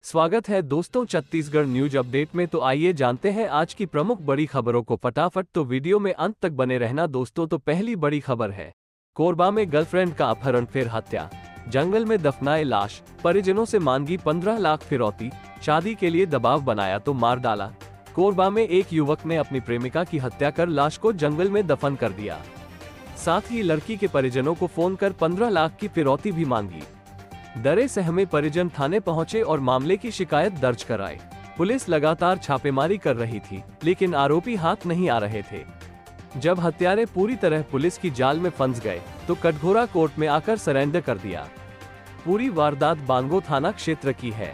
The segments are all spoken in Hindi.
स्वागत है दोस्तों छत्तीसगढ़ न्यूज अपडेट में। तो आइए जानते हैं आज की प्रमुख बड़ी खबरों को फटाफट। तो वीडियो में अंत तक बने रहना दोस्तों। तो पहली बड़ी खबर है, कोरबा में गर्लफ्रेंड का अपहरण फिर हत्या, जंगल में दफनाए लाश, परिजनों से मांगी 15 लाख फिरौती, शादी के लिए दबाव बनाया तो मार डाला। कोरबा में एक युवक ने अपनी प्रेमिका की हत्या कर लाश को जंगल में दफन कर दिया। साथ ही लड़की के परिजनों को फोन कर 15 लाख की फिरौती भी मांगी। डरे सहमे परिजन थाने पहुंचे और मामले की शिकायत दर्ज कराई। पुलिस लगातार छापेमारी कर रही थी, लेकिन आरोपी हाथ नहीं आ रहे थे। जब हत्यारे पूरी तरह पुलिस की जाल में फंस गए तो कटघोरा कोर्ट में आकर सरेंडर कर दिया। पूरी वारदात बांगो थाना क्षेत्र की है।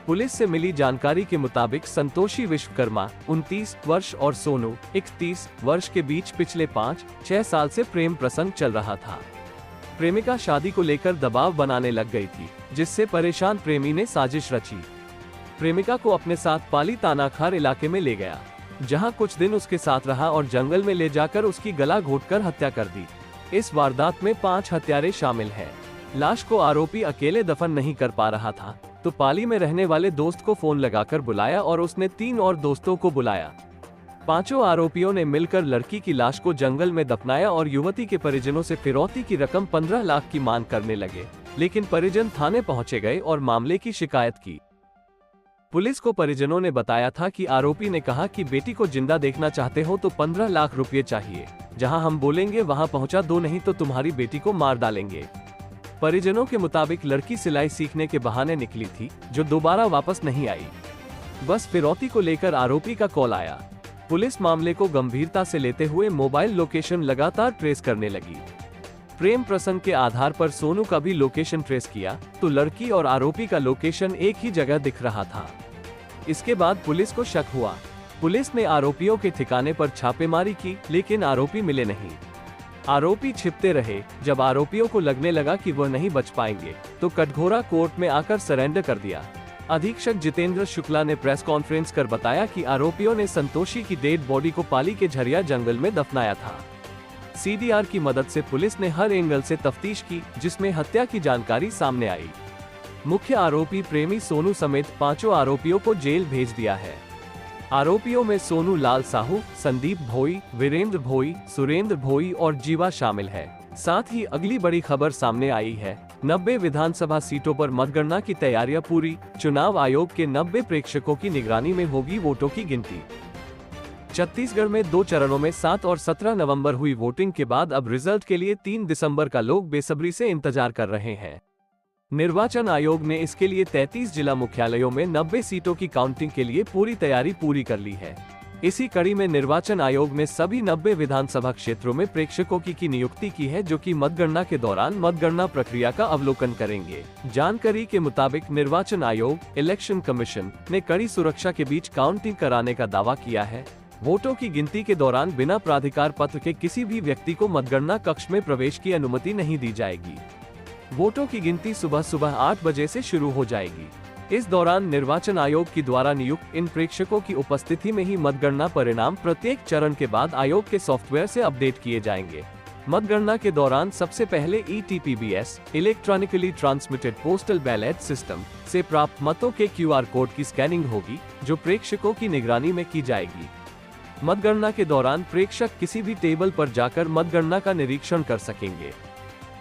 पुलिस से मिली जानकारी के मुताबिक संतोषी विश्वकर्मा 29 वर्ष और सोनू 31 वर्ष के बीच पिछले 5-6 साल से प्रेम प्रसंग चल रहा था। प्रेमिका शादी को लेकर दबाव बनाने लग गई थी, जिससे परेशान प्रेमी ने साजिश रची। प्रेमिका को अपने साथ पाली तानाखार इलाके में ले गया, जहां कुछ दिन उसके साथ रहा और जंगल में ले जाकर उसकी गला घोंटकर हत्या कर दी। इस वारदात में 5 हत्यारे शामिल हैं। लाश को आरोपी अकेले दफन नहीं कर पा रहा था, तो पाली में रहने वाले दोस्त को फोन लगाकर बुलाया और उसने 3 और दोस्तों को बुलाया। पांचों आरोपियों ने मिलकर लड़की की लाश को जंगल में दफनाया और युवती के परिजनों से फिरौती की रकम 15 लाख की मांग करने लगे, लेकिन परिजन थाने पहुंचे गए और मामले की शिकायत की। पुलिस को परिजनों ने बताया था कि आरोपी ने कहा कि बेटी को जिंदा देखना चाहते हो तो 15 लाख रुपए चाहिए, जहां हम बोलेंगे वहां पहुंचा दो, नहीं तो तुम्हारी बेटी को मार डालेंगे। परिजनों के मुताबिक लड़की सिलाई सीखने के बहाने निकली थी, जो दोबारा वापस नहीं आई। बस फिरौती को लेकर आरोपी का कॉल आया। पुलिस मामले को गंभीरता से लेते हुए मोबाइल लोकेशन लगातार ट्रेस करने लगी। प्रेम प्रसंग के आधार पर सोनू का भी लोकेशन ट्रेस किया तो लड़की और आरोपी का लोकेशन एक ही जगह दिख रहा था। इसके बाद पुलिस को शक हुआ। पुलिस ने आरोपियों के ठिकाने पर छापेमारी की, लेकिन आरोपी मिले नहीं। आरोपी छिपते रहे। जब आरोपियों को लगने लगा कि वह नहीं बच पाएंगे, तो कटघोरा कोर्ट में आकर सरेंडर कर दिया। अधीक्षक जितेंद्र शुक्ला ने प्रेस कॉन्फ्रेंस कर बताया कि आरोपियों ने संतोषी की डेड बॉडी को पाली के झरिया जंगल में दफनाया था। सीडीआर की मदद से पुलिस ने हर एंगल से तफ्तीश की, जिसमें हत्या की जानकारी सामने आई। मुख्य आरोपी प्रेमी सोनू समेत 5 आरोपियों को जेल भेज दिया है। आरोपियों में सोनू लाल साहू, संदीप भोई, वीरेंद्र भोई, सुरेंद्र भोई और जीवा शामिल है। साथ ही अगली बड़ी खबर सामने आई है, 90 विधानसभा सीटों पर मतगणना की तैयारियां पूरी। चुनाव आयोग के 90 प्रेक्षकों की निगरानी में होगी वोटों की गिनती। छत्तीसगढ़ में 2 चरणों में 7 और 17 नवंबर हुई वोटिंग के बाद अब रिजल्ट के लिए 3 दिसंबर का लोग बेसब्री से इंतजार कर रहे हैं। निर्वाचन आयोग ने इसके लिए 33 जिला मुख्यालयों में 90 सीटों की काउंटिंग के लिए पूरी तैयारी पूरी कर ली है। इसी कड़ी में निर्वाचन आयोग ने सभी 90 विधानसभा क्षेत्रों में प्रेक्षकों की नियुक्ति की है, जो कि मतगणना के दौरान मतगणना प्रक्रिया का अवलोकन करेंगे। जानकारी के मुताबिक निर्वाचन आयोग, इलेक्शन कमीशन ने कड़ी सुरक्षा के बीच काउंटिंग कराने का दावा किया है। वोटों की गिनती के दौरान बिना प्राधिकार पत्र के किसी भी व्यक्ति को मतगणना कक्ष में प्रवेश की अनुमति नहीं दी जाएगी। वोटों की गिनती सुबह 8 बजे से शुरू हो जाएगी। इस दौरान निर्वाचन आयोग की द्वारा नियुक्त इन प्रेक्षकों की उपस्थिति में ही मतगणना परिणाम प्रत्येक चरण के बाद आयोग के सॉफ्टवेयर से अपडेट किए जाएंगे। मतगणना के दौरान सबसे पहले ETPBS electronically transmitted postal ballot system से प्राप्त मतों के QR कोड की स्कैनिंग होगी, जो प्रेक्षकों की निगरानी में की जाएगी। मतगणना के दौरान प्रेक्षक किसी भी टेबल पर जाकर मतगणना का निरीक्षण कर सकेंगे।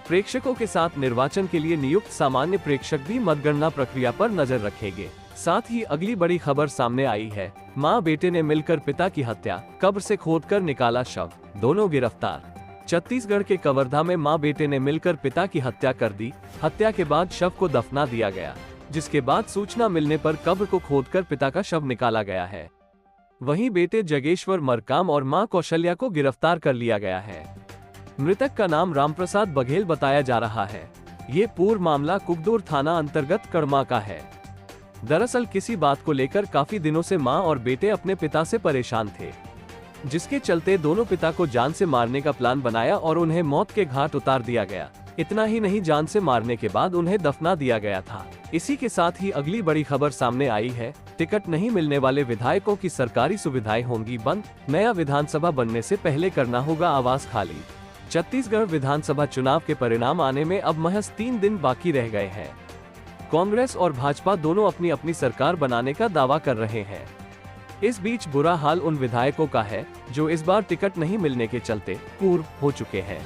प्रेक्षकों के साथ निर्वाचन के लिए नियुक्त सामान्य प्रेक्षक भी मतगणना प्रक्रिया पर नजर रखेंगे। साथ ही अगली बड़ी खबर सामने आई है, मां बेटे ने मिलकर पिता की हत्या, कब्र से खोदकर निकाला शव, दोनों गिरफ्तार। छत्तीसगढ़ के कवर्धा में मां बेटे ने मिलकर पिता की हत्या कर दी। हत्या के बाद शव को दफना दिया गया, जिसके बाद सूचना मिलने पर कब्र को खोदकर पिता का शव निकाला गया है। वहीं बेटे जगेश्वर मरकाम और मां कौशल्या को गिरफ्तार कर लिया गया है। मृतक का नाम रामप्रसाद बघेल बताया जा रहा है। ये पूर्व मामला कुकदूर थाना अंतर्गत कड़मा का है। दरअसल किसी बात को लेकर काफी दिनों से मां और बेटे अपने पिता से परेशान थे, जिसके चलते दोनों पिता को जान से मारने का प्लान बनाया और उन्हें मौत के घाट उतार दिया गया। इतना ही नहीं, जान से मारने के बाद उन्हें दफना दिया गया था। इसी के साथ ही अगली बड़ी खबर सामने आई है, टिकट नहीं मिलने वाले विधायकों की सरकारी सुविधाएं होंगी बंद। नया विधानसभा बनने से पहले करना होगा आवास खाली। छत्तीसगढ़ विधानसभा चुनाव के परिणाम आने में अब महज 3 दिन बाकी रह गए हैं। कांग्रेस और भाजपा दोनों अपनी अपनी सरकार बनाने का दावा कर रहे हैं। इस बीच बुरा हाल उन विधायकों का है जो इस बार टिकट नहीं मिलने के चलते पूर्व हो चुके हैं।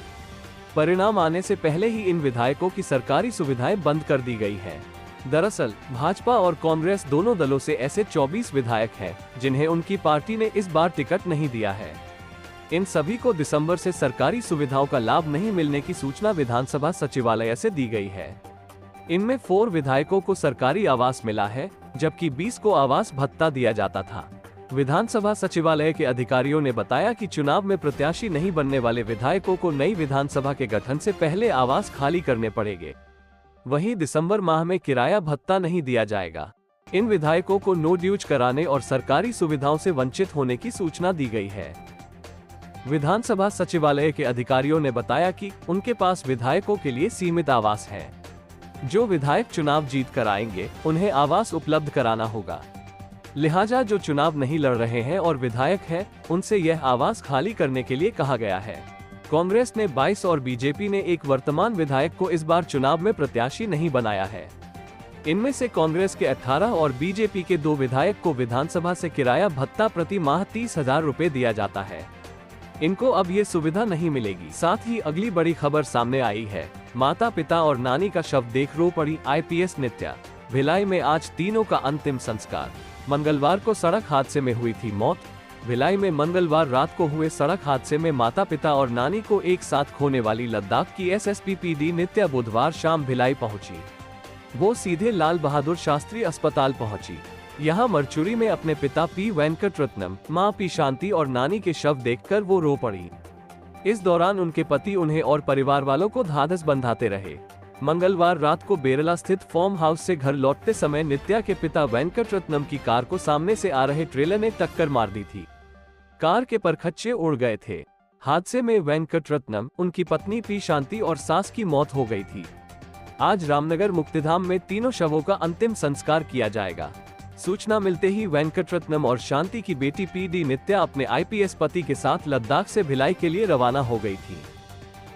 परिणाम आने से पहले ही इन विधायकों की सरकारी सुविधाएं बंद कर दी गई हैं। दरअसल भाजपा और कांग्रेस दोनों दलों से ऐसे 24 विधायक हैं जिन्हें उनकी पार्टी ने इस बार टिकट नहीं दिया है। इन सभी को दिसंबर से सरकारी सुविधाओं का लाभ नहीं मिलने की सूचना विधानसभा सचिवालय से दी गई है। इनमें 4 विधायकों को सरकारी आवास मिला है, जबकि 20 को आवास भत्ता दिया जाता था। विधानसभा सचिवालय के अधिकारियों ने बताया कि चुनाव में प्रत्याशी नहीं बनने वाले विधायकों को नई विधानसभा के गठन से पहले आवास खाली करने पड़ेंगे। वहीं दिसंबर माह में किराया भत्ता नहीं दिया जाएगा। इन विधायकों को नो ड्यूज कराने और सरकारी सुविधाओं से वंचित होने की सूचना दी गई है। विधानसभा सचिवालय के अधिकारियों ने बताया कि उनके पास विधायकों के लिए सीमित आवास है। जो विधायक चुनाव जीत कर आएंगे उन्हें आवास उपलब्ध कराना होगा। लिहाजा जो चुनाव नहीं लड़ रहे हैं और विधायक हैं, उनसे यह आवास खाली करने के लिए कहा गया है। कांग्रेस ने 22 और बीजेपी ने एक वर्तमान विधायक को इस बार चुनाव में प्रत्याशी नहीं बनाया है। इनमें से कांग्रेस के 18 और बीजेपी के 2 विधायक को विधानसभा से किराया भत्ता प्रति माह 30,000 रुपए दिया जाता है। इनको अब ये सुविधा नहीं मिलेगी। साथ ही अगली बड़ी खबर सामने आई है। माता पिता और नानी का शव देख रो पड़ी IPS नित्या। भिलाई में आज तीनों का अंतिम संस्कार। मंगलवार को सड़क हादसे में हुई थी मौत। भिलाई में मंगलवार रात को हुए सड़क हादसे में माता पिता और नानी को एक साथ खोने वाली लद्दाख की SSP PD नित्या बुधवार शाम भिलाई पहुंची। वो सीधे लाल बहादुर शास्त्री अस्पताल पहुंची। यहाँ मरचुरी में अपने पिता P वेंकटरत्नम, मां P शांति और नानी के शव देखकर वो रो पड़ी। इस दौरान उनके पति उन्हें और परिवार वालों को ढांढस बंधाते रहे। मंगलवार रात को बेरला स्थित फार्म हाउस से घर लौटते समय नित्या के पिता वेंकटरत्नम की कार को सामने से आ रहे ट्रेलर ने टक्कर मार दी थी। कार के परखच्चे उड़ गए थे। हादसे में वेंकटरत्नम, उनकी पत्नी P शांति और सास की मौत हो गई थी। आज रामनगर मुक्तिधाम में तीनों शवों का अंतिम संस्कार किया जाएगा। सूचना मिलते ही वेंकटरत्नम और शांति की बेटी PD नित्या अपने IPS पति के साथ लद्दाख से भिलाई के लिए रवाना हो गई थी।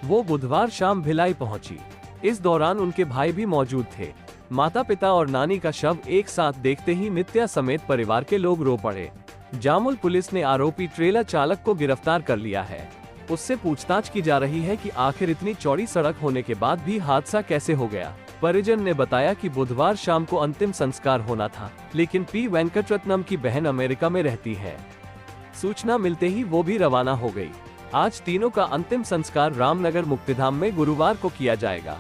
वो बुधवार शाम भिलाई पहुंची। इस दौरान उनके भाई भी मौजूद थे। माता पिता और नानी का शव एक साथ देखते ही नित्या समेत परिवार के लोग रो पड़े। जामुल पुलिस ने आरोपी ट्रेलर चालक को गिरफ्तार कर लिया है। उससे पूछताछ की जा रही है कि आखिर इतनी चौड़ी सड़क होने के बाद भी हादसा कैसे हो गया। परिजन ने बताया कि बुधवार शाम को अंतिम संस्कार होना था, लेकिन P वेंकटरत्नम की बहन अमेरिका में रहती है। सूचना मिलते ही वो भी रवाना हो गई। आज तीनों का अंतिम संस्कार रामनगर मुक्तिधाम में गुरुवार को किया जाएगा।